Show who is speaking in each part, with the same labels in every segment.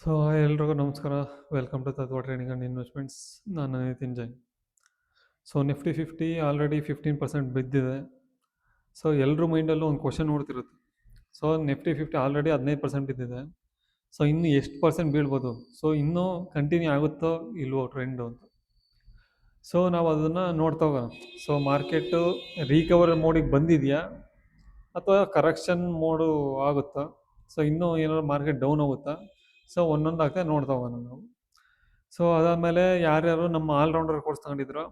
Speaker 1: So ಎಲ್ರಿಗೂ ನಮಸ್ಕಾರ. Welcome to ತತ್ವ ಟ್ರೇಡಿಂಗ್ ಆ್ಯಂಡ್ ಇನ್ವೆಸ್ಟ್ಮೆಂಟ್ಸ್. ನಾನು Nitin Jain. So Nifty 50 already 15% ಬಿದ್ದಿದೆ. ಸೊ ಎಲ್ಲರ ಮೈಂಡಲ್ಲೂ ಒಂದು ಕ್ವಶನ್ ನೋಡ್ತಿರುತ್ತೆ. ಸೊ ನಿಫ್ಟಿ 50 ಆಲ್ರೆಡಿ 15% ಬಿದ್ದಿದೆ. ಸೊ ಇನ್ನು ಎಷ್ಟು ಪರ್ಸೆಂಟ್ ಬೀಳ್ಬೋದು? ಸೊ ಇನ್ನೂ ಕಂಟಿನ್ಯೂ ಆಗುತ್ತೋ ಇಲ್ವೋ ಟ್ರೆಂಡು ಅಂತ. ಸೊ ನಾವು ಅದನ್ನು ನೋಡ್ತಾ ಹೋಗೋಣ. ಸೊ ಮಾರ್ಕೆಟು ರಿಕವರ್ ಮೋಡಿಗೆ ಬಂದಿದೆಯಾ ಅಥವಾ ಕರೆಕ್ಷನ್ ಮೋಡು ಆಗುತ್ತಾ? ಸೊ ಇನ್ನೂ ಏನಾದ್ರು ಮಾರ್ಕೆಟ್ ಡೌನ್ ಹೋಗುತ್ತಾ? ಸೊ ಒಂದೊಂದಾಗ್ತಾ ನೋಡ್ತಾ ಹೋಗೋಣ ನಾವು. ಸೊ ಅದಾದಮೇಲೆ ಯಾರ್ಯಾರು ನಮ್ಮ ಆಲ್ರೌಂಡರ್ ಕೋರ್ಸ್ ತಗೊಂಡಿದ್ರು,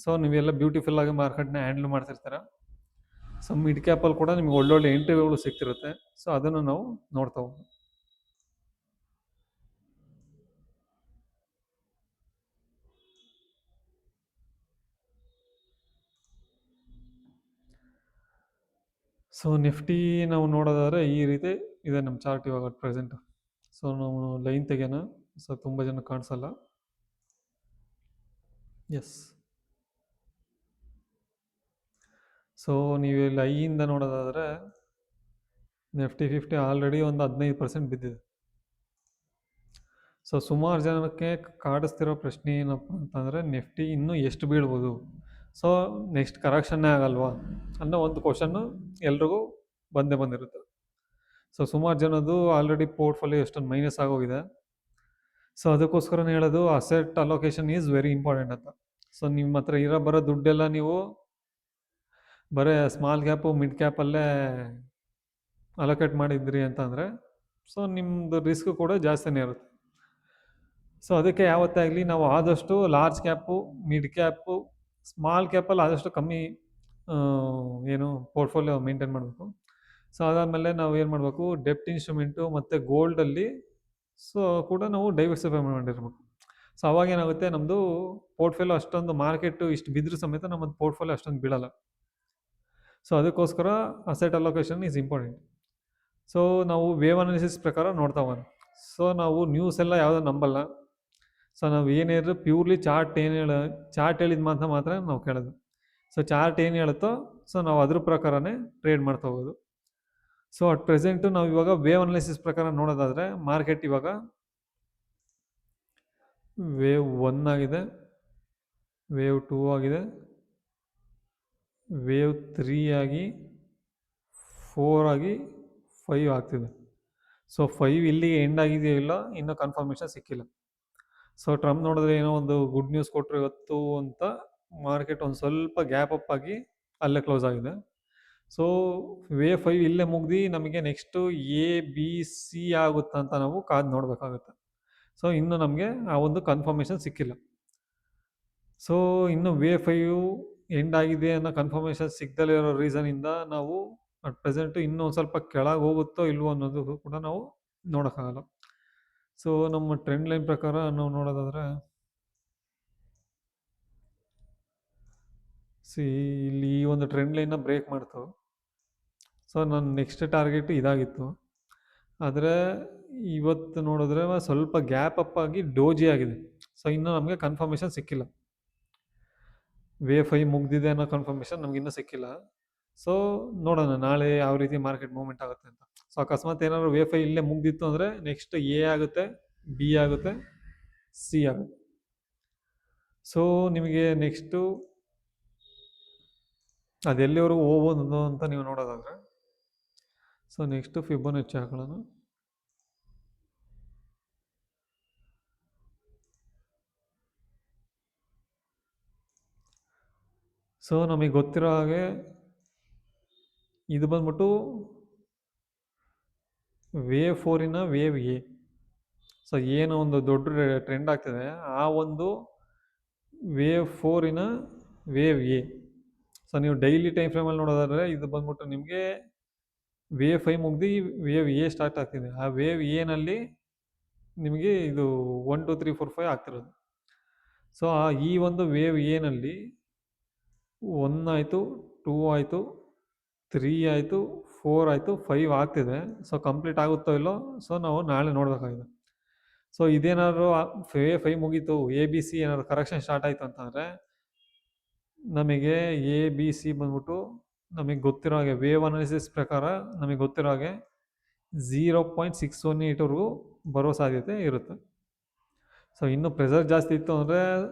Speaker 1: ಸೊ ನೀವೆಲ್ಲ ಬ್ಯೂಟಿಫುಲ್ ಆಗಿ ಮಾರ್ಕೆಟ್ನ ಹ್ಯಾಂಡಲ್ ಮಾಡ್ತಿರ್ತೀರ. ಸೊ ಮಿಡ್ ಕ್ಯಾಪಲ್ಲಿ ಕೂಡ ನಿಮ್ಗೆ ಒಳ್ಳೊಳ್ಳೆ ಎಂಟ್ರಿಗಳು ಸಿಗ್ತಿರುತ್ತೆ. ಸೊ ಅದನ್ನು ನಾವು ನೋಡ್ತಾ ಹೋಗೋಣ. ಸೊ ನಿಫ್ಟಿ ನಾವು ನೋಡೋದಾದ್ರೆ ಈ ರೀತಿ ಇದೆ ನಮ್ಮ ಚಾರ್ಟ್ ಇವಾಗ ಪ್ರೆಸೆಂಟ್. ಸೊ ನಾವು ಲೈನ್ ತೆಗೆಯೋಣ. ಸೊ ತುಂಬ ಜನ ಕಾಣಿಸಲ್ಲ. ಎಸ್. ಸೊ ನೀವು ಇಲ್ಲಿ ಐಯಿಂದ ನೋಡೋದಾದರೆ ನಿಫ್ಟಿ 50 ಆಲ್ರೆಡಿ ಒಂದು 15% ಬಿದ್ದಿದೆ. ಸೊ ಸುಮಾರು ಜನಕ್ಕೆ ಕಾಡಿಸ್ತಿರೋ ಪ್ರಶ್ನೆ ಏನಪ್ಪ ಅಂತಂದರೆ ನಿಫ್ಟಿ ಇನ್ನೂ ಎಷ್ಟು ಬೀಳ್ಬೋದು? ಸೊ ನೆಕ್ಸ್ಟ್ ಕರೆಕ್ಷನ್ನೇ ಆಗಲ್ವಾ ಅನ್ನೋ ಒಂದು ಕ್ವಶನ್ನು ಎಲ್ರಿಗೂ ಬಂದಿರುತ್ತೆ. ಸೊ ಸುಮಾರು ಜನದ್ದು ಆಲ್ರೆಡಿ ಪೋರ್ಟ್ಫೋಲಿಯೋ ಎಷ್ಟೊಂದು ಮೈನಸ್ ಆಗೋಗಿದೆ. ಸೊ ಅದಕ್ಕೋಸ್ಕರನೇ ಹೇಳೋದು asset allocation is very important ಅಂತ. ಸೊ ನಿಮ್ಮ ಹತ್ರ ಬರೋ ದುಡ್ಡೆಲ್ಲ ನೀವು ಬರೀ ಸ್ಮಾಲ್ ಕ್ಯಾಪು ಮಿಡ್ ಕ್ಯಾಪಲ್ಲೇ ಅಲೋಕೇಟ್ ಮಾಡಿದ್ರಿ ಅಂತಂದರೆ ಸೊ ನಿಮ್ಮದು ರಿಸ್ಕ್ ಕೂಡ ಜಾಸ್ತಿನೇ ಇರುತ್ತೆ. ಸೊ ಅದಕ್ಕೆ ಯಾವತ್ತೇ ಆಗಲಿ ನಾವು ಆದಷ್ಟು large cap, mid cap, small ಕ್ಯಾಪಲ್ಲಿ ಆದಷ್ಟು ಕಮ್ಮಿ ಏನು ಪೋರ್ಟ್ಫೋಲಿಯೋ ಮೇಂಟೈನ್ ಮಾಡಬೇಕು. ಸೊ ಅದಾದಮೇಲೆ ನಾವು ಏನು ಮಾಡಬೇಕು, ಡೆಪ್ಟ್ ಇನ್ಸ್ಟ್ರೂಮೆಂಟು ಮತ್ತು ಗೋಲ್ಡಲ್ಲಿ ಸೊ ಕೂಡ ನಾವು ಡೈವರ್ಸಿಫೈ ಮಾಡಿರ್ಬೇಕು. ಸೊ ಅವಾಗ ಏನಾಗುತ್ತೆ, ನಮ್ಮದು ಪೋರ್ಟ್ಫೋಲಿಯೋ ಅಷ್ಟೊಂದು ಮಾರ್ಕೆಟು ಇಷ್ಟು ಬಿದ್ದರೂ ಸಮೇತ ನಮ್ಮದು ಪೋರ್ಟ್ಫೋಲಿಯೋ ಅಷ್ಟೊಂದು ಬೀಳಲ್ಲ. ಸೊ ಅದಕ್ಕೋಸ್ಕರ asset allocation is important. So ನಾವು ವೇವ್ ಅನಾಲಿಸಿಸ್ ಪ್ರಕಾರ ನೋಡ್ತಾ ಹೋಗೋಣ. ಸೊ ನಾವು ನ್ಯೂಸ್ ಎಲ್ಲ ಯಾವುದೋ ನಂಬಲ್ಲ. ಸೊ ನಾವು ಏನಿದ್ರು ಪ್ಯೂರ್ಲಿ ಚಾರ್ಟ್ ಹೇಳಿದ ಮಾತ್ರ ನಾವು ಕೇಳೋದು. ಸೊ ಚಾರ್ಟ್ ಏನು ಹೇಳುತ್ತೋ ಸೊ ನಾವು ಅದ್ರ ಪ್ರಕಾರನೇ ಟ್ರೇಡ್ ಮಾಡ್ತಾ ಹೋಗೋದು. ಸೊ ಅಟ್ ಪ್ರೆಸೆಂಟು ನಾವು ಇವಾಗ ವೇವ್ ಅನಾಲಿಸಿಸ್ ಪ್ರಕಾರ ನೋಡೋದಾದರೆ ಮಾರ್ಕೆಟ್ ಇವಾಗ ವೇವ್ 1 ಆಗಿದೆ, ವೇವ್ 2 ಆಗಿದೆ, ವೇವ್ 3 ಆಗಿ 4 ಆಗಿ 5 ಆಗ್ತಿದೆ. ಸೊ 5 ಇಲ್ಲಿಗೆ ಎಂಡ್ ಆಗಿದೆಯೋ ಇಲ್ಲ ಇನ್ನೂ ಕನ್ಫರ್ಮೇಷನ್ ಸಿಕ್ಕಿಲ್ಲ. ಸೊ ಟ್ರಂಪ್ ನೋಡಿದ್ರೆ ಏನೋ ಒಂದು ಗುಡ್ ನ್ಯೂಸ್ ಕೊಟ್ಟರು ಇವತ್ತು ಅಂತ ಮಾರ್ಕೆಟ್ ಒಂದು ಸ್ವಲ್ಪ ಗ್ಯಾಪ್ ಅಪ್ ಆಗಿ ಅಲ್ಲೇ ಕ್ಲೋಸ್ ಆಗಿದೆ. ಸೊ ವೇವ್ 5 ಇಲ್ಲೇ ಮುಗ್ದು ನಮಗೆ ನೆಕ್ಸ್ಟು ABC ಆಗುತ್ತಾ ಅಂತ ನಾವು ಕಾದು ನೋಡಬೇಕಾಗುತ್ತೆ. ಸೊ ಇನ್ನು ನಮಗೆ ಆ ಒಂದು ಕನ್ಫರ್ಮೇಷನ್ ಸಿಕ್ಕಿಲ್ಲ. ಸೊ ಇನ್ನು ವೇವ್ 5 ಎಂಡ್ ಆಗಿದೆ ಅನ್ನೋ ಕನ್ಫರ್ಮೇಷನ್ ಸಿಗ್ದಲೇ ಇರೋ ರೀಸನಿಂದ ನಾವು ಅಟ್ ಪ್ರೆಸೆಂಟು ಇನ್ನೂ ಒಂದು ಸ್ವಲ್ಪ ಕೆಳಗೆ ಹೋಗುತ್ತೋ ಇಲ್ವೋ ಅನ್ನೋದು ಕೂಡ ನಾವು ನೋಡೋಕ್ಕಾಗಲ್ಲ. ಸೊ ನಮ್ಮ ಟ್ರೆಂಡ್ ಲೈನ್ ಪ್ರಕಾರ ನಾವು ನೋಡೋದಾದರೆ ಇಲ್ಲಿ ಈ ಒಂದು ಟ್ರೆಂಡ್ ಲೈನ್ನ ಬ್ರೇಕ್ ಮಾಡ್ತು. ಸೊ ನನ್ನ ನೆಕ್ಸ್ಟ್ ಟಾರ್ಗೆಟ್ ಇದಾಗಿತ್ತು. ಆದರೆ ಇವತ್ತು ನೋಡಿದ್ರೆ ಸ್ವಲ್ಪ ಗ್ಯಾಪ್ ಅಪ್ ಆಗಿ ಡೋಜಿ ಆಗಿದೆ. ಸೊ ಇನ್ನೂ ನಮಗೆ ಕನ್ಫರ್ಮೇಷನ್ ಸಿಕ್ಕಿಲ್ಲ. ವೇವ್ 5 ಮುಗ್ದಿದೆ ಅನ್ನೋ ಕನ್ಫರ್ಮೇಷನ್ ನಮ್ಗೆ ಇನ್ನೂ ಸಿಕ್ಕಿಲ್ಲ. ಸೊ ನೋಡೋಣ ನಾಳೆ ಯಾವ ರೀತಿ ಮಾರ್ಕೆಟ್ ಮೂವ್ಮೆಂಟ್ ಆಗುತ್ತೆ ಅಂತ. ಸೊ ಅಕಸ್ಮಾತ್ ಏನಾದ್ರು ವೇವ್ 5 ಇಲ್ಲೇ ಮುಗ್ದಿತ್ತು ಅಂದರೆ ನೆಕ್ಸ್ಟ್ ಎ ಆಗುತ್ತೆ, ಬಿ ಆಗುತ್ತೆ, ಸಿ ಆಗುತ್ತೆ. ಸೊ ನಿಮಗೆ ನೆಕ್ಸ್ಟು ಅದೆಲ್ಲಿವರೆಗೂ ಹೋಗ್ಬೋದು ಅಂತ ನೀವು ನೋಡೋದಾದರೆ ಸೊ ನೆಕ್ಸ್ಟು ಫಿಬೋನಚ್ಚಿ ಹಾಕೊಳ್ಳೋಣ. ಸೊ ನಮಗೆ ಗೊತ್ತಿರೋ ಹಾಗೆ ಇದು ಬಂದ್ಬಿಟ್ಟು ವೇವ್ 4ನ ವೇವ್ ಎ. ಸೊ ಏನು ಒಂದು ದೊಡ್ಡ ಟ್ರೆಂಡ್ ಆಗ್ತಿದೆ ಆ ಒಂದು ವೇವ್ 4ನ ವೇವ್ ಎ. ಸೊ ನೀವು ಡೈಲಿ ಟೈಮ್ ಫ್ರೇಮಲ್ಲಿ ನೋಡೋದಾದರೆ ಇದು ಬಂದ್ಬಿಟ್ಟು ನಿಮಗೆ ವೇವ್ 5 ಮುಗ್ದು ವೇವ್ ಎ ಸ್ಟಾರ್ಟ್ ಆಗ್ತಿದೆ. ಆ ವೇವ್ ಎನಲ್ಲಿ ನಿಮಗೆ ಇದು 1 2 3 4 5 ಆಗ್ತಿರೋದು. ಸೊ ಈ ಒಂದು ವೇವ್ ಎನಲ್ಲಿ 1 ಆಯಿತು, 2 ಆಯಿತು, 3 ಆಯಿತು, 4 ಆಯಿತು, 5 ಆಗ್ತಿದೆ. ಸೊ ಕಂಪ್ಲೀಟ್ ಆಗುತ್ತೋ ಇಲ್ಲೋ ಸೊ ನಾವು ನಾಳೆ ನೋಡಬೇಕಾಗಿದೆ. ಸೊ ಇದೇನಾದ್ರು ವೇವ್ 5 ಮುಗೀತು, ABC ಏನಾದ್ರು ಕರೆಕ್ಷನ್ ಸ್ಟಾರ್ಟ್ ಆಯಿತು ಅಂತಂದರೆ ನಮಗೆ ABC ಬಂದ್ಬಿಟ್ಟು ನಮಗೆ ಗೊತ್ತಿರೋ ಹಾಗೆ ವೇವ್ ಅನಾಲಿಸಿಸ್ ಪ್ರಕಾರ ನಮಗೆ ಗೊತ್ತಿರೋ ಹಾಗೆ 0.618ವರೆಗೂ ಬರೋ ಸಾಧ್ಯತೆ ಇರುತ್ತೆ. ಸೊ ಇನ್ನೂ ಪ್ರೆಷರ್ ಜಾಸ್ತಿ ಇತ್ತು ಅಂದರೆ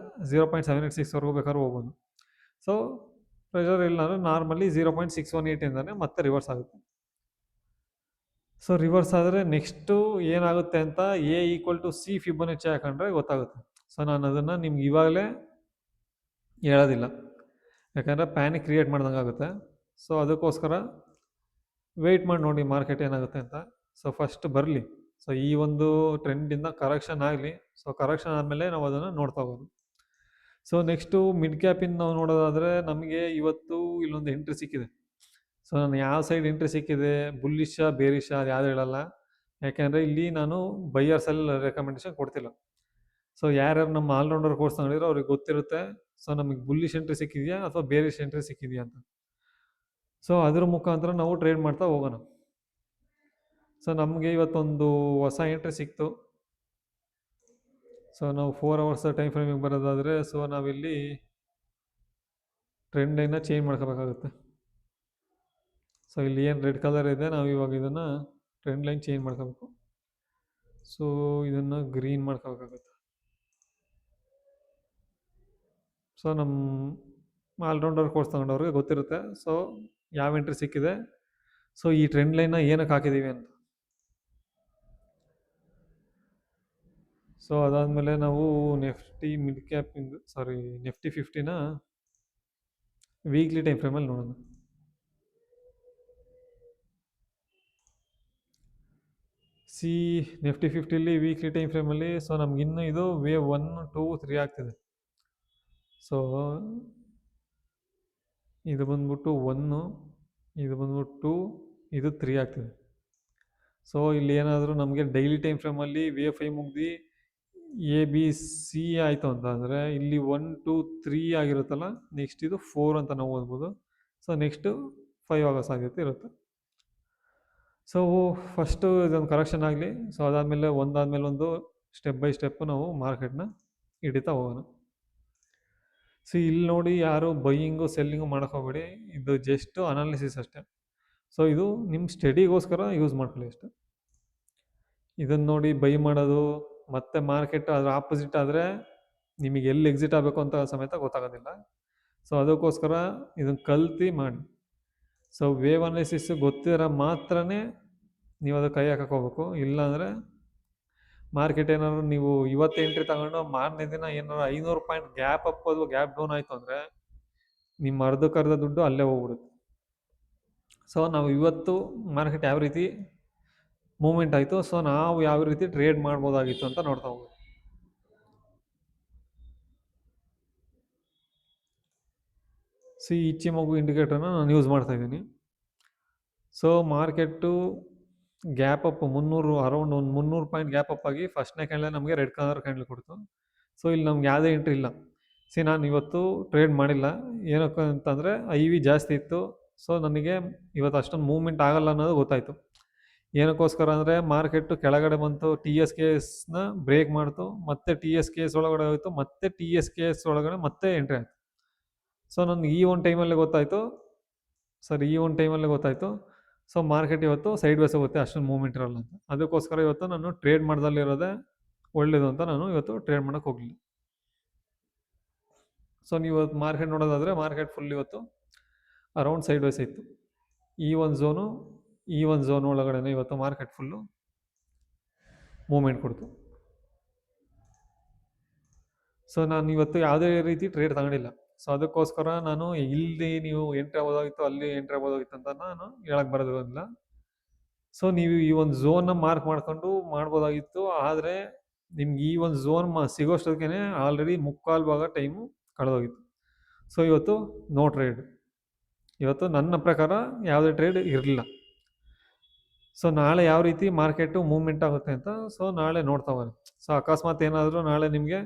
Speaker 1: 0.786ವರೆಗೂ ಬೇಕಾದ್ರೂ ಹೋಗ್ಬೋದು. ಸೊ ಪ್ರೆಷರ್ ಇಲ್ಲ ಅಂದರೆ ನಾರ್ಮಲಿ 0.618ಇಂದನೇ ಮತ್ತೆ ರಿವರ್ಸ್ ಆಗುತ್ತೆ. ಸೊ ರಿವರ್ಸ್ ಆದರೆ ನೆಕ್ಸ್ಟು ಏನಾಗುತ್ತೆ ಅಂತ A=C ಫಿಬೊನಚ್ಚಿ ಹಾಕೊಂಡ್ರೆ ಗೊತ್ತಾಗುತ್ತೆ. ಸೊ ನಾನು ಅದನ್ನು ನಿಮ್ಗೆ ಇವಾಗಲೇ ಹೇಳೋದಿಲ್ಲ, ಯಾಕಂದರೆ ಪ್ಯಾನಿಕ್ ಕ್ರಿಯೇಟ್ ಮಾಡ್ದಂಗೆ ಆಗುತ್ತೆ. ಸೊ ಅದಕ್ಕೋಸ್ಕರ ವೆಯ್ಟ್ ಮಾಡಿ ನೋಡಿ ಮಾರ್ಕೆಟ್ ಏನಾಗುತ್ತೆ ಅಂತ. ಸೊ ಫಸ್ಟ್ ಬರಲಿ, ಸೊ ಈ ಒಂದು ಟ್ರೆಂಡಿಂದ ಕರೆಕ್ಷನ್ ಆಗಲಿ. ಸೊ ಕರೆಕ್ಷನ್ ಆದಮೇಲೆ ನಾವು ಅದನ್ನು ನೋಡ್ತಾ ಹೋಗೋದು. ಸೊ ನೆಕ್ಸ್ಟು ಮಿಡ್ ಕ್ಯಾಪಿಂದ ನಾವು ನೋಡೋದಾದರೆ ನಮಗೆ ಇವತ್ತು ಇಲ್ಲೊಂದು ಎಂಟ್ರಿ ಸಿಕ್ಕಿದೆ. ಸೊ ನಾನು ಯಾವ ಸೈಡ್ ಎಂಟ್ರಿ ಸಿಕ್ಕಿದೆ, ಬುಲ್ಲಿಶಾ ಬೇರಿಶಾ ಅದು ಯಾವುದು ಹೇಳಲ್ಲ, ಯಾಕೆಂದರೆ ಇಲ್ಲಿ ನಾನು ಬೈಯರ್ ಸೆಲ್ ರೆಕಮೆಂಡೇಶನ್ ಕೊಡ್ತಿಲ್ಲ. ಸೊ ಯಾರ್ಯಾರು ನಮ್ಮ ಆಲ್ರೌಂಡರ್ ಕೋರ್ಸ್ ತಗೊಂಡಿರೋ ಅವ್ರಿಗೆ ಗೊತ್ತಿರುತ್ತೆ ಸೊ ನಮಗೆ ಬುಲ್ಲಿಶ್ ಎಂಟ್ರಿ ಸಿಕ್ಕಿದೆಯಾ ಅಥವಾ ಬೇರಿಶ್ ಎಂಟ್ರಿ ಸಿಕ್ಕಿದೆಯಾ ಅಂತ. ಸೊ ಅದ್ರ ಮುಖಾಂತರ ನಾವು ಟ್ರೇಡ್ ಮಾಡ್ತಾ ಹೋಗೋಣ. ಸೊ ನಮಗೆ ಇವತ್ತೊಂದು ಹೊಸ ಎಂಟ್ರಿ ಸಿಕ್ತು. ಸೊ ನಾವು 4 ಅವರ್ಸ್ ಟೈಮ್ ಫ್ರೇಮಿಗೆ ಬರೋದಾದರೆ ಸೊ ನಾವಿಲ್ಲಿ ಟ್ರೆಂಡ್ ಲೈನ್ನ ಚೇಂಜ್ ಮಾಡ್ಕೋಬೇಕಾಗುತ್ತೆ. ಸೊ ಇಲ್ಲಿ ಏನು ರೆಡ್ ಕಲರ್ ಇದೆ, ನಾವು ಇವಾಗ ಇದನ್ನು ಟ್ರೆಂಡ್ ಲೈನ್ ಚೇಂಜ್ ಮಾಡ್ಕೋಬೇಕು. ಸೊ ಇದನ್ನು ಗ್ರೀನ್ ಮಾಡ್ಕೋಬೇಕಾಗುತ್ತೆ. ಸೊ ನಮ್ಮ ಆಲ್ರೌಂಡರ್ ಕೋರ್ಸ್ ತಗೊಂಡವ್ರಿಗೆ ಗೊತ್ತಿರುತ್ತೆ ಸೊ ಯಾವ ಎಂಟ್ರಿ ಸಿಕ್ಕಿದೆ, ಸೊ ಈ ಟ್ರೆಂಡ್ ಲೈನ್ನ ಏನಕ್ಕೆ ಹಾಕಿದ್ದೀವಿ ಅಂತ. ಸೊ ಅದಾದಮೇಲೆ ನಾವು ನಿಫ್ಟಿ 50ನ ವೀಕ್ಲಿ ಟೈಮ್ ಫ್ರೇಮಲ್ಲಿ ನೋಡೋಣ. ನಿಫ್ಟಿ 50ಲಿ ವೀಕ್ಲಿ ಟೈಮ್ ಫ್ರೇಮಲ್ಲಿ ಸೊ ನಮಗಿನ್ನೂ ಇದು ವೇವ್ 1, 2, 3 ಆಗ್ತಿದೆ. ಸೊ ಇದು ಬಂದ್ಬಿಟ್ಟು 1, ಇದು ಬಂದ್ಬಿಟ್ಟು 2, ಇದು 3 ಆಗ್ತಿದೆ. ಸೊ ಇಲ್ಲಿ ಏನಾದರೂ ನಮಗೆ ಡೈಲಿ ಟೈಮ್ ಫ್ರೇಮಲ್ಲಿ ವೇವ್ 5 ಮುಗ್ದು ABC ಆಯಿತು ಅಂತ ಅಂದರೆ ಇಲ್ಲಿ 1, 2, 3 ಆಗಿರುತ್ತಲ್ಲ, ನೆಕ್ಸ್ಟ್ ಇದು 4 ಅಂತ ನಾವು ಓದ್ಬೋದು. ಸೊ ನೆಕ್ಸ್ಟು 5 ಆಗೋ ಸಾಧ್ಯತೆ ಇರುತ್ತೆ. ಸೊ ಫಸ್ಟು ಇದೊಂದು ಕರೆಕ್ಷನ್ ಆಗಲಿ. ಸೊ ಅದಾದಮೇಲೆ ಒಂದಾದಮೇಲೆ ಒಂದು ಸ್ಟೆಪ್ ಬೈ ಸ್ಟೆಪ್ಪು ನಾವು ಮಾರ್ಕೆಟ್ನ ಹಿಡಿತಾ ಹೋಗೋಣ. ಸೊ ಇಲ್ಲಿ ನೋಡಿ ಯಾರು ಬೈಯಿಂಗು ಸೆಲ್ಲಿಂಗು ಹೋಗಬೇಡಿ, ಇದು ಜಸ್ಟ್ ಅನಾಲಿಸಿಸ್ ಅಷ್ಟೇ. ಸೊ ಇದು ನಿಮ್ಮ ಸ್ಟಡಿಗೋಸ್ಕರ ಯೂಸ್ ಮಾಡ್ಕೊಳ್ಳಿ ಅಷ್ಟೆ. ಇದನ್ನು ನೋಡಿ ಬೈ ಮಾಡೋದು ಮತ್ತೆ ಮಾರ್ಕೆಟ್ ಅದರ ಆಪೋಸಿಟ್ ಆದರೆ ನಿಮಗೆ ಎಲ್ಲಿ ಎಕ್ಸಿಟ್ ಆಗಬೇಕು ಅಂತ ಸಮೇತ ಗೊತ್ತಾಗೋದಿಲ್ಲ. ಸೊ ಅದಕ್ಕೋಸ್ಕರ ಇದನ್ನು ಕಲ್ತು ಮಾಡಿ. ಸೊ ವೇವ್ ಅನಾಲಿಸಿಸ್ ಗೊತ್ತಿರೋ ಮಾತ್ರನೇ ನೀವು ಅದಕ್ಕೆ ಕೈ ಹಾಕಕ್ಕೆ ಹೋಗ್ಬೇಕು. ಇಲ್ಲಾಂದರೆ ಮಾರ್ಕೆಟ್ ಏನಾದ್ರು ನೀವು ಇವತ್ತು ಎಂಟ್ರಿ ತಗೊಂಡು ಮಾರನೇ ದಿನ ಏನಾದ್ರು 500 ಪಾಯಿಂಟ್ ಗ್ಯಾಪ್ ಅಪ್ ಅಥವಾ ಗ್ಯಾಪ್ ಡೌನ್ ಆಯಿತು ಅಂದರೆ ನಿಮ್ಮ ಅರ್ಧಕ್ಕರ್ಧ ದುಡ್ಡು ಅಲ್ಲೇ ಹೋಗ್ಬಿಡುತ್ತೆ. ಸೊ ನಾವು ಇವತ್ತು ಮಾರ್ಕೆಟ್ ಯಾವ ರೀತಿ ಮೂವ್ಮೆಂಟ್ ಆಯಿತು, ಸೊ ನಾವು ಯಾವ ರೀತಿ ಟ್ರೇಡ್ ಮಾಡ್ಬೋದಾಗಿತ್ತು ಅಂತ ನೋಡ್ತಾ ಹೋಗೋದು. ಸಿ ಇಚ್ಚಿಮೋಗು ಇಂಡಿಕೇಟರ್ನ ನಾನು ಯೂಸ್ ಮಾಡ್ತಾ ಇದ್ದೀನಿ. So market gap up 300 around ಒಂದು 300 ಪಾಯಿಂಟ್ ಗ್ಯಾಪ್ ಅಪ್ ಆಗಿ ಫಸ್ಟ್ನೇ ಕ್ಯಾಂಡಲ್ ನಮಗೆ ರೆಡ್ ಕಲರ್ ಕ್ಯಾಂಡಲ್ ಕೊಡ್ತು. ಸೊ ಇಲ್ಲಿ ನಮ್ಗೆ ಯಾವುದೇ ಎಂಟ್ರಿ ಇಲ್ಲ. ನಾನು ಇವತ್ತು ಟ್ರೇಡ್ ಮಾಡಿಲ್ಲ, ಏನಕ್ಕೆ ಅಂತಂದರೆ IV ಜಾಸ್ತಿ ಇತ್ತು. ಸೊ ನನಗೆ ಇವತ್ತು ಅಷ್ಟೊಂದು ಮೂವ್ಮೆಂಟ್ ಆಗಲ್ಲ ಅನ್ನೋದು ಗೊತ್ತಾಯಿತು. ಏನಕ್ಕೋಸ್ಕರ ಅಂದರೆ ಮಾರ್ಕೆಟ್ಟು ಕೆಳಗಡೆ ಬಂತು, TSKSನ ಬ್ರೇಕ್ ಮಾಡ್ತು, ಮತ್ತೆ TSKS ಒಳಗಡೆ ಹೋಯಿತು, ಮತ್ತೆ TSKS ಒಳಗಡೆ ಮತ್ತೆ ಎಂಟ್ರಿ ಆಯಿತು. ಸೊ ನನಗೆ ಈ ಒಂದು ಟೈಮಲ್ಲೇ ಗೊತ್ತಾಯಿತು ಸೊ ಮಾರ್ಕೆಟ್ ಇವತ್ತು ಸೈಡ್ ವೇಸ್ ಹೋಗುತ್ತೆ, ಅಷ್ಟೊಂದು ಮೂವ್ಮೆಂಟ್ ಇರಲ್ಲ ಅಂತ. ಅದಕ್ಕೋಸ್ಕರ ಇವತ್ತು ನಾನು ಟ್ರೇಡ್ ಮಾಡ್ದಲ್ಲಿರೋದೇ ಒಳ್ಳೇದು ಅಂತ ನಾನು ಇವತ್ತು ಟ್ರೇಡ್ ಮಾಡೋಕ್ಕೆ ಹೋಗಲಿಲ್ಲ. ಸೊ ನೀವು ಇವತ್ತು ಮಾರ್ಕೆಟ್ ನೋಡೋದಾದರೆ ಮಾರ್ಕೆಟ್ ಫುಲ್ ಇವತ್ತು ಅರೌಂಡ್ ಸೈಡ್ ವೇಸ್ ಇತ್ತು. ಈ ಒಂದು ಝೋನ್ ಒಳಗಡೆ ಇವತ್ತು ಮಾರ್ಕೆಟ್ ಫುಲ್ಲು ಮೂವ್ಮೆಂಟ್ ಕೊಡ್ತು. ಸೊ ನಾನು ಇವತ್ತು ಯಾವುದೇ ರೀತಿ ಟ್ರೇಡ್ ತಗೊಂಡಿಲ್ಲ. ಸೊ ಅದಕ್ಕೋಸ್ಕರ ನಾನು ಇಲ್ಲಿ ನೀವು ಎಂಟ್ರಿ ಆಗ್ಬೋದಾಗಿತ್ತು, ಅಲ್ಲಿ ಎಂಟ್ರಿ ಆಗ್ಬೋದಾಗಿತ್ತು ಅಂತ ನಾನು ಹೇಳಕ್ಕೆ ಬರೋದಿಲ್ಲ. ಸೊ ನೀವು ಈ ಒಂದು ಝೋನ್ನ ಮಾರ್ಕ್ ಮಾಡ್ಕೊಂಡು ಮಾಡ್ಬೋದಾಗಿತ್ತು, ಆದರೆ ನಿಮ್ಗೆ ಈ ಒಂದು ಝೋನ್ ಸಿಗೋಷ್ಟೊತ್ತಿಗೆ ಆಲ್ರೆಡಿ 3/4 ಭಾಗ ಟೈಮು ಕಳೆದೋಗಿತ್ತು. ಸೊ ಇವತ್ತು ನೋ ಟ್ರೇಡ್. ಇವತ್ತು ನನ್ನ ಪ್ರಕಾರ ಯಾವುದೇ ಟ್ರೇಡ್ ಇರಲಿಲ್ಲ. ಸೊ ನಾಳೆ ಯಾವ ರೀತಿ ಮಾರ್ಕೆಟು ಮೂವ್ಮೆಂಟ್ ಆಗುತ್ತೆ ಅಂತ ಸೊ ನಾಳೆ ನೋಡ್ತಾ ಹೋಗೋಣ. ಸೊ ಅಕಸ್ಮಾತ್ ಏನಾದರೂ ನಾಳೆ ನಿಮಗೆ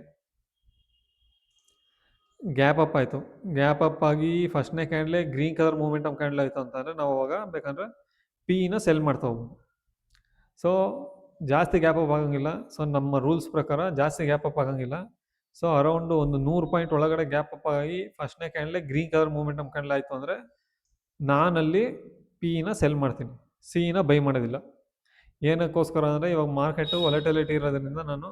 Speaker 1: ಗ್ಯಾಪ್ ಅಪ್ ಆಯಿತು, ಗ್ಯಾಪ್ ಅಪ್ ಆಗಿ ಫಸ್ಟ್ನೇ ಕ್ಯಾಂಡ್ಲೆ ಗ್ರೀನ್ ಕಲರ್ ಮೂವ್ಮೆಂಟಮ್ ಕ್ಯಾಂಡಲ್ ಆಯಿತು ಅಂತಂದರೆ ನಾವು ಅವಾಗ ಬೇಕಂದರೆ Pನ ಸೆಲ್ ಮಾಡ್ತಾ ಹೋಗ್ಬೋದು. ಸೊ ಜಾಸ್ತಿ ಗ್ಯಾಪ್ ಅಪ್ ಆಗಂಗಿಲ್ಲ. ಸೊ ನಮ್ಮ ರೂಲ್ಸ್ ಪ್ರಕಾರ ಜಾಸ್ತಿ ಗ್ಯಾಪ್ ಅಪ್ ಆಗಂಗಿಲ್ಲ. ಸೊ ಅರೌಂಡ್ ಒಂದು 100 ಪಾಯಿಂಟ್ ಒಳಗಡೆ ಗ್ಯಾಪ್ ಅಪ್ ಆಗಿ ಫಸ್ಟ್ನೇ ಕ್ಯಾಂಡ್ಲೆ ಗ್ರೀನ್ ಕಲರ್ ಮೂವ್ಮೆಂಟಮ್ ಕ್ಯಾಂಡಲ್ ಆಯಿತು ಅಂದರೆ ನಾನಲ್ಲಿ Pನ ಸೆಲ್ ಮಾಡ್ತೀನಿ, Cನ ಬೈ ಮಾಡೋದಿಲ್ಲ. ಏನಕ್ಕೋಸ್ಕರ ಅಂದರೆ ಇವಾಗ ಮಾರ್ಕೆಟು ವಾಲಟಿಲಿಟಿ ಇರೋದ್ರಿಂದ ನಾನು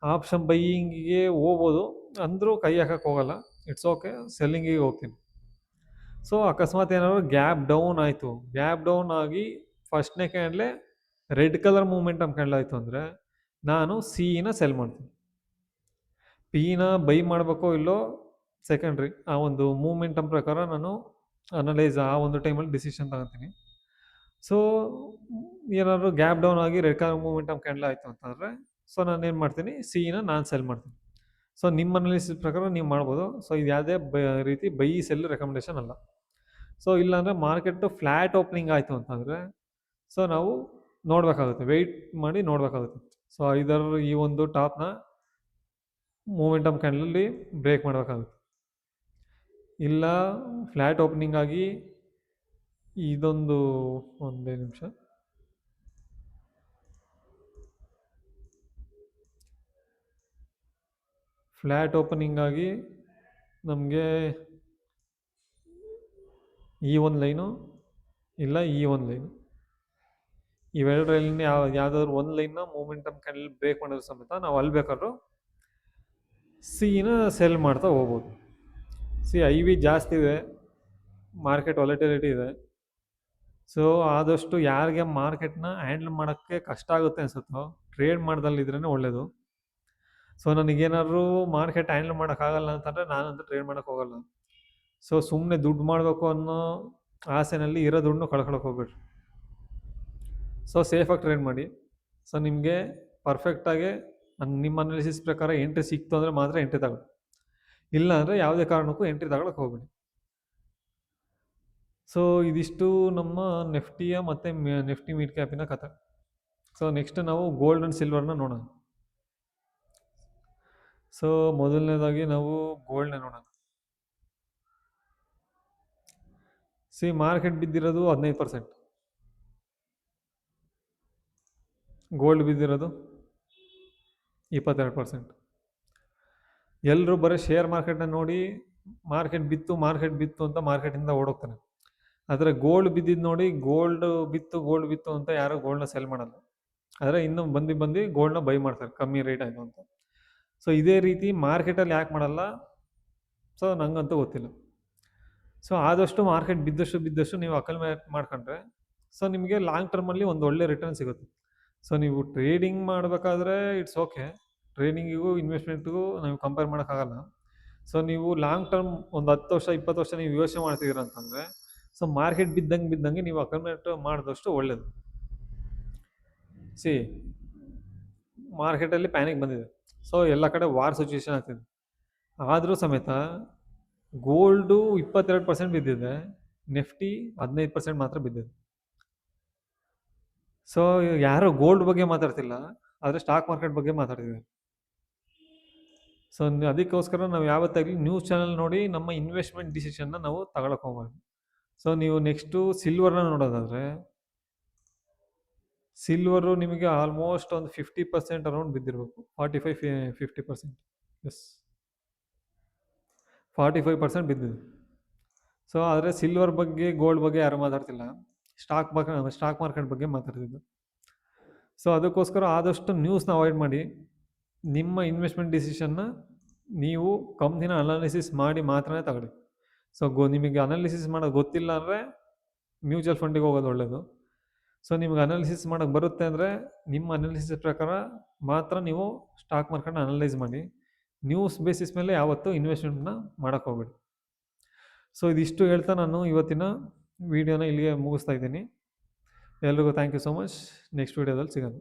Speaker 1: ಆಪ್ಷನ್ ಬೈಯಿಂಗಿಗೆ ಹೋಗ್ಬೋದು, ಅಂದರೂ ಕೈ ಹಾಕಕ್ಕೆ ಹೋಗಲ್ಲ. ಇಟ್ಸ್ ಓಕೆ, ಸೆಲ್ಲಿಂಗಿಗೆ ಹೋಗ್ತೀನಿ. ಸೊ ಅಕಸ್ಮಾತ್ ಏನಾದ್ರು ಗ್ಯಾಪ್ ಡೌನ್ ಆಯಿತು, ಗ್ಯಾಪ್ ಡೌನ್ ಆಗಿ ಫಸ್ಟ್ನೇ ಕ್ಯಾಂಡ್ಲೆ ರೆಡ್ ಕಲರ್ ಮೂಮೆಂಟಮ್ ಕ್ಯಾಂಡಲ್ ಆಯಿತು ಅಂದರೆ ನಾನು ಸಿನ ಸೆಲ್ ಮಾಡ್ತೀನಿ. ಪಿನ ಬೈ ಮಾಡಬೇಕೋ ಇಲ್ಲೋ ಸೆಕೆಂಡ್ರಿ, ಆ ಒಂದು ಮೂಮೆಂಟಮ್ ಪ್ರಕಾರ ನಾನು ಅನಲೈಸ್ ಆ ಒಂದು ಟೈಮಲ್ಲಿ ಡಿಸಿಷನ್ ತಗೊತೀನಿ. ಸೊ ಏನಾದ್ರು ಗ್ಯಾಪ್ ಡೌನ್ ಆಗಿ ರೆಡ್ ಕಲರ್ ಮೂಮೆಂಟಮ್ ಕ್ಯಾಂಡಲ್ ಆಯಿತು ಅಂತಂದರೆ ಸೊ ನಾನು ಏನು ಮಾಡ್ತೀನಿ, ಸಿನ ನಾನು ಸೆಲ್ ಮಾಡ್ತೀನಿ. ಸೊ ನಿಮ್ಮ ಅನಾಲಿಸಿಸ್ ಪ್ರಕಾರ ನೀವು ಮಾಡ್ಬೋದು. ಸೊ ಇದು ಯಾವುದೇ ರೀತಿ ಬೈ ಸೆಲ್ ರೆಕಮೆಂಡೇಶನ್ ಅಲ್ಲ. ಸೊ ಇಲ್ಲಾಂದರೆ ಮಾರ್ಕೆಟು ಫ್ಲ್ಯಾಟ್ ಓಪನಿಂಗ್ ಆಯಿತು ಅಂತಂದರೆ ಸೊ ನಾವು ನೋಡಬೇಕಾಗುತ್ತೆ, ವೆಯ್ಟ್ ಮಾಡಿ ನೋಡಬೇಕಾಗುತ್ತೆ. ಸೊ ಐದರ್ ಈ ಒಂದು ಟಾಪ್ನ ಮೂಮೆಂಟಮ್ ಕ್ಯಾಂಡಲಲ್ಲಿ ಬ್ರೇಕ್ ಮಾಡಬೇಕಾಗುತ್ತೆ, ಇಲ್ಲ ಫ್ಲ್ಯಾಟ್ ಓಪನಿಂಗ್ ಆಗಿ ಇದೊಂದು ಒಂದೇ ನಿಮಿಷ, ಫ್ಲ್ಯಾಟ್ ಓಪನಿಂಗ್ ಆಗಿ ನಮಗೆ ಈ ಒಂದು ಲೈನು ಇಲ್ಲ ಈ ಒಂದು ಲೈನು, ಇವೆರಡರಲ್ಲಿ ಯಾವುದಾದ್ರು ಒಂದು ಲೈನ್ನ ಮೂಮೆಂಟಮ್ ಕ್ಯಾಂಡಲ್ ಬ್ರೇಕ್ ಮಾಡೋದು ಸಮೇತ ನಾವು ಅಲ್ಲಿ ಬೇಕಾದ್ರೂ ಸಿನ ಸೆಲ್ ಮಾಡ್ತಾ ಹೋಗ್ಬೋದು. ಸಿ ಐ ವಿ ಜಾಸ್ತಿ ಇದೆ, ಮಾರ್ಕೆಟ್ ವಾಲಟಿಲಿಟಿ ಇದೆ. ಸೊ ಆದಷ್ಟು ಯಾರಿಗೆ ಮಾರ್ಕೆಟ್ನ ಹ್ಯಾಂಡಲ್ ಮಾಡೋಕ್ಕೆ ಕಷ್ಟ ಆಗುತ್ತೆ ಅನ್ಸುತ್ತೋ ಟ್ರೇಡ್ ಮಾಡ್ದಲ್ಲಿದ್ರೇ ಒಳ್ಳೆಯದು. ಸೊ ನನಗೇನಾದ್ರು ಮಾರ್ಕೆಟ್ ಹ್ಯಾಂಡಲ್ ಮಾಡೋಕ್ಕಾಗಲ್ಲ ಅಂತಂದರೆ ನಾನಂತೂ ಟ್ರೇಡ್ ಮಾಡೋಕ್ಕೆ ಹೋಗಲ್ಲ. ಸೊ ಸುಮ್ಮನೆ ದುಡ್ಡು ಮಾಡಬೇಕು ಅನ್ನೋ ಆಸೆನಲ್ಲಿ ಇರೋ ದುಡ್ಡನ್ನು ಕಳ್ಕೊಳಕ್ಕೆ ಹೋಗ್ಬೇಡ್ರಿ. ಸೊ ಸೇಫಾಗಿ ಟ್ರೇಡ್ ಮಾಡಿ. ಸೊ ನಿಮಗೆ ಪರ್ಫೆಕ್ಟಾಗಿ ನಿಮ್ಮ ಅನಾಲಿಸಿಸ್ ಪ್ರಕಾರ ಎಂಟ್ರಿ ಸಿಕ್ತು ಅಂದರೆ ಮಾತ್ರ ಎಂಟ್ರಿ ತಗೊಳ್ಳಿ, ಇಲ್ಲ ಅಂದರೆ ಯಾವುದೇ ಕಾರಣಕ್ಕೂ ಎಂಟ್ರಿ ತಗೊಳಕ್ಕೆ ಹೋಗ್ಬೇಡಿ. ಸೊ ಇದಿಷ್ಟು ನಮ್ಮ ನೆಫ್ಟಿಯ ಮತ್ತು ನೆಫ್ಟಿ ಮಿಡ್ ಕ್ಯಾಪಿನ ಕಥೆ. ಸೊ ನೆಕ್ಸ್ಟ್ ನಾವು ಗೋಲ್ಡ್ ಆ್ಯಂಡ್ ಸಿಲ್ವರ್ನ ನೋಡೋಣ. ಸೊ ಮೊದಲನೇದಾಗಿ ನಾವು ಗೋಲ್ಡ್ನ ನೋಡೋಣ. ಸಿ ಮಾರ್ಕೆಟ್ ಬಿದ್ದಿರೋದು 15%, ಗೋಲ್ಡ್ ಬಿದ್ದಿರೋದು 22%. ಎಲ್ಲರೂ ಬರೀ ಶೇರ್ ಮಾರ್ಕೆಟ್ನ ನೋಡಿ ಮಾರ್ಕೆಟ್ ಬಿತ್ತು ಅಂತ ಮಾರ್ಕೆಟಿಂದ ಓಡೋಗ್ತಾನೆ. ಆದರೆ ಗೋಲ್ಡ್ ಬಿದ್ದಿದ್ದು ನೋಡಿ ಗೋಲ್ಡ್ ಬಿತ್ತು ಅಂತ ಯಾರು ಗೋಲ್ಡ್ನ ಸೆಲ್ ಮಾಡಲ್ಲ. ಆದರೆ ಇನ್ನು ಬಂದು ಗೋಲ್ಡ್ನ ಬೈ ಮಾಡ್ತಾರೆ ಕಮ್ಮಿ ರೇಟ್ ಆಯಿತು ಅಂತ. ಸೊ ಇದೇ ರೀತಿ ಮಾರ್ಕೆಟಲ್ಲಿ ಯಾಕೆ ಮಾಡಲ್ಲ, ಸೊ ನಂಗಂತೂ ಗೊತ್ತಿಲ್ಲ. ಸೊ ಆದಷ್ಟು ಮಾರ್ಕೆಟ್ ಬಿದ್ದಷ್ಟು ನೀವು ಅಕಲ್ ಮಾಡ್ಕೊಂಡ್ರೆ ಸೊ ನಿಮಗೆ ಲಾಂಗ್ ಟರ್ಮಲ್ಲಿ ಒಂದು ಒಳ್ಳೆ ರಿಟರ್ನ್ ಸಿಗುತ್ತೆ. ಸೊ ನೀವು ಟ್ರೇಡಿಂಗ್ ಮಾಡಬೇಕಾದ್ರೆ ಇಟ್ಸ್ ಓಕೆ, ಟ್ರೇಡಿಂಗಿಗೂ ಇನ್ವೆಸ್ಟ್ಮೆಂಟ್ಗೂ ನಾವು ಕಂಪೇರ್ ಮಾಡೋಕ್ಕಾಗಲ್ಲ. ಸೊ ನೀವು ಲಾಂಗ್ ಟರ್ಮ್ ಒಂದು 10 ವರ್ಷ 20 ವರ್ಷ ನೀವು ಯೋಚನೆ ಮಾಡ್ತಿದ್ದೀರ ಅಂತಂದರೆ ಸೊ ಮಾರ್ಕೆಟ್ ಬಿದ್ದಂಗೆ ನೀವು ಅಕಲ್ಮೇಟ್ ಮಾಡಿದಷ್ಟು ಒಳ್ಳೆಯದು. ಸಿ ಮಾರ್ಕೆಟಲ್ಲಿ ಪ್ಯಾನಿಕ್ ಬಂದಿದೆ, ಸೊ ಎಲ್ಲ ಕಡೆ ವಾರ್ ಸಿಚುವೇಶನ್ ಆಗ್ತಿದೆ. ಆದರೂ ಸಮೇತ ಗೋಲ್ಡು 22% ಬಿದ್ದಿದೆ, ನೆಫ್ಟಿ 15% ಮಾತ್ರ ಬಿದ್ದಿದೆ. ಸೊ ಯಾರೋ ಗೋಲ್ಡ್ ಬಗ್ಗೆ ಮಾತಾಡ್ತಿಲ್ಲ, ಆದರೆ ಸ್ಟಾಕ್ ಮಾರ್ಕೆಟ್ ಬಗ್ಗೆ ಮಾತಾಡ್ತಿದ್ದಾರೆ. ಸೊ ಅದಕ್ಕೋಸ್ಕರ ನಾವು ಯಾವತ್ತಾಗಲಿ ನ್ಯೂಸ್ ಚಾನಲ್ ನೋಡಿ ನಮ್ಮ ಇನ್ವೆಸ್ಟ್ಮೆಂಟ್ ಡಿಸಿಷನ್ನ ನಾವು ತಗೊಳಕ್ಕೆ ಹೋಗ್ಬಾರ್ದು. ಸೊ ನೀವು ನೆಕ್ಸ್ಟು ಸಿಲ್ವರ್ನ ನೋಡೋದಾದರೆ ಸಿಲ್ವರು ನಿಮಗೆ ಆಲ್ಮೋಸ್ಟ್ ಒಂದು 50% ಅರೌಂಡ್ ಬಿದ್ದಿರಬೇಕು, 45-50%. ಎಸ್, 45% ಬಿದ್ದಿದೆ. ಸೊ ಆದರೆ ಸಿಲ್ವರ್ ಬಗ್ಗೆ ಗೋಲ್ಡ್ ಬಗ್ಗೆ ಯಾರು ಮಾತಾಡ್ತಿಲ್ಲ, ಸ್ಟಾಕ್ ಮಾರ್ಕೆಟ್ ಬಗ್ಗೆ ಮಾತಾಡ್ತಿದ್ದು. ಸೊ ಅದಕ್ಕೋಸ್ಕರ ಆದಷ್ಟು ನ್ಯೂಸ್ನ ಅವಾಯ್ಡ್ ಮಾಡಿ ನಿಮ್ಮ ಇನ್ವೆಸ್ಟ್ಮೆಂಟ್ ಡಿಸಿಷನ್ನ ನೀವು ಕಂಪ್ನಿನ ಅನಾಲಿಸಿಸ್ ಮಾಡಿ ಮಾತ್ರನೇ ತಗೊಳ್ಳಿ. ಸೊ ನಿಮಗೆ ಅನಾಲಿಸಿಸ್ ಮಾಡೋದು ಗೊತ್ತಿಲ್ಲ ಅಂದರೆ ಮ್ಯೂಚುವಲ್ ಫಂಡಿಗೆ ಹೋಗೋದು ಒಳ್ಳೆಯದು. ಸೊ ನಿಮ್ಗೆ ಅನಾಲಿಸಿಸ್ ಮಾಡೋಕ್ಕೆ ಬರುತ್ತೆ ಅಂದರೆ ನಿಮ್ಮ ಅನಾಲಿಸಿಸ್ ಪ್ರಕಾರ ಮಾತ್ರ ನೀವು ಸ್ಟಾಕ್ ಮಾರ್ಕೆಟ್ನ ಅನಲೈಸ್ ಮಾಡಿ, ನ್ಯೂಸ್ ಬೇಸಿಸ್ ಮೇಲೆ ಯಾವತ್ತೂ ಇನ್ವೆಸ್ಟ್ಮೆಂಟ್ನ ಮಾಡೋಕ್ಕೆ ಹೋಗ್ಬೇಡಿ. ಸೊ ಇದಿಷ್ಟು ಹೇಳ್ತಾ ನಾನು ಇವತ್ತಿನ ವಿಡಿಯೋನ ಇಲ್ಲಿಗೆ ಮುಗಿಸ್ತಾ ಇದ್ದೀನಿ. ಎಲ್ರಿಗೂ thank you so much. Next ವಿಡಿಯೋದಲ್ಲಿ ಸಿಗೋಣ.